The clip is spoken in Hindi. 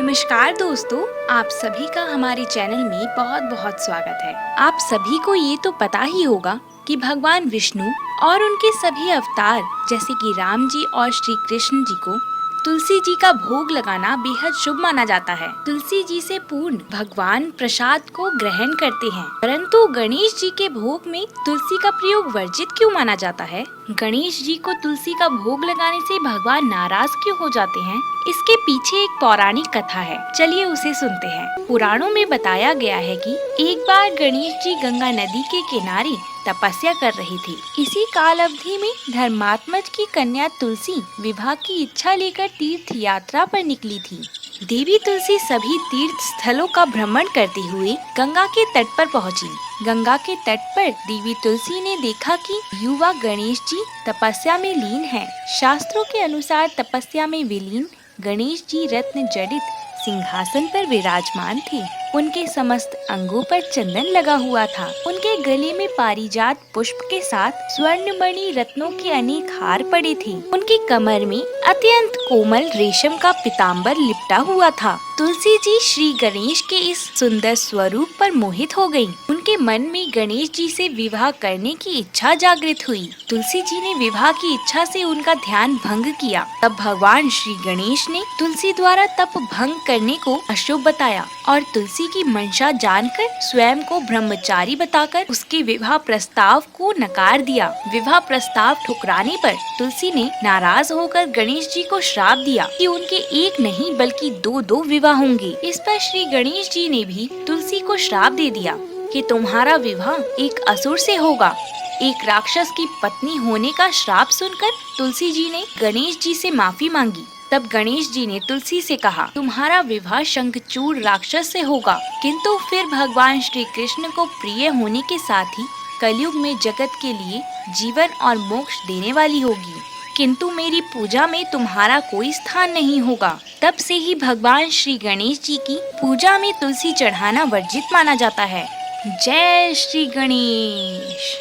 नमस्कार दोस्तों, आप सभी का हमारे चैनल में बहुत बहुत स्वागत है। आप सभी को ये तो पता ही होगा कि भगवान विष्णु और उनके सभी अवतार जैसे कि राम जी और श्री कृष्ण जी को तुलसी जी का भोग लगाना बेहद शुभ माना जाता है। तुलसी जी से पूर्ण भगवान प्रसाद को ग्रहण करते हैं, परंतु गणेश जी के भोग में तुलसी का प्रयोग वर्जित क्यों माना जाता है? गणेश जी को तुलसी का भोग लगाने से भगवान नाराज क्यों हो जाते हैं? इसके पीछे एक पौराणिक कथा है, चलिए उसे सुनते हैं। पुराणों में बताया गया है कि एक बार गणेश जी गंगा नदी के किनारे तपस्या कर रही थी। इसी काल अवधि में धर्मात्मज की कन्या तुलसी विवाह की इच्छा लेकर तीर्थ यात्रा पर निकली थी। देवी तुलसी सभी तीर्थ स्थलों का भ्रमण करते हुए गंगा के तट पर पहुंची। गंगा के तट पर देवी तुलसी ने देखा कि युवा गणेश जी तपस्या में लीन हैं। शास्त्रों के अनुसार तपस्या में विलीन गणेश जी रत्न जड़ित सिंहासन पर विराजमान थे। उनके समस्त अंगों पर चंदन लगा हुआ था। उनके गले में पारिजात पुष्प के साथ स्वर्णमणि रत्नों के अनेक हार पड़े थे। उनकी कमर में अत्यंत कोमल रेशम का पीताम्बर लिपटा हुआ था। तुलसी जी श्री गणेश के इस सुंदर स्वरूप पर मोहित हो गयी। उनके मन में गणेश जी से विवाह करने की इच्छा जागृत हुई। तुलसी जी ने विवाह की इच्छा से उनका ध्यान भंग किया। तब भगवान श्री गणेश ने तुलसी द्वारा तप भंग करने को अशुभ बताया और तुलसी की मंशा जानकर स्वयं को ब्रह्मचारी बताकर उसके विवाह प्रस्ताव को नकार दिया। विवाह प्रस्ताव ठुकराने पर तुलसी ने नाराज होकर गणेश जी को श्राप दिया कि उनके एक नहीं बल्कि दो विवाह होंगे। इस पर श्री गणेश जी ने भी तुलसी को श्राप दे दिया कि तुम्हारा विवाह एक असुर से होगा। एक राक्षस की पत्नी होने का श्राप सुनकर तुलसी जी ने गणेश जी से माफी मांगी। तब गणेश जी ने तुलसी से कहा, तुम्हारा विवाह शंखचूड़ राक्षस से होगा, किंतु फिर भगवान श्री कृष्ण को प्रिय होने के साथ ही कलयुग में जगत के लिए जीवन और मोक्ष देने वाली होगी, किंतु मेरी पूजा में तुम्हारा कोई स्थान नहीं होगा। तब से ही भगवान श्री गणेश जी की पूजा में तुलसी चढ़ाना वर्जित माना जाता है। जय श्री गणेश।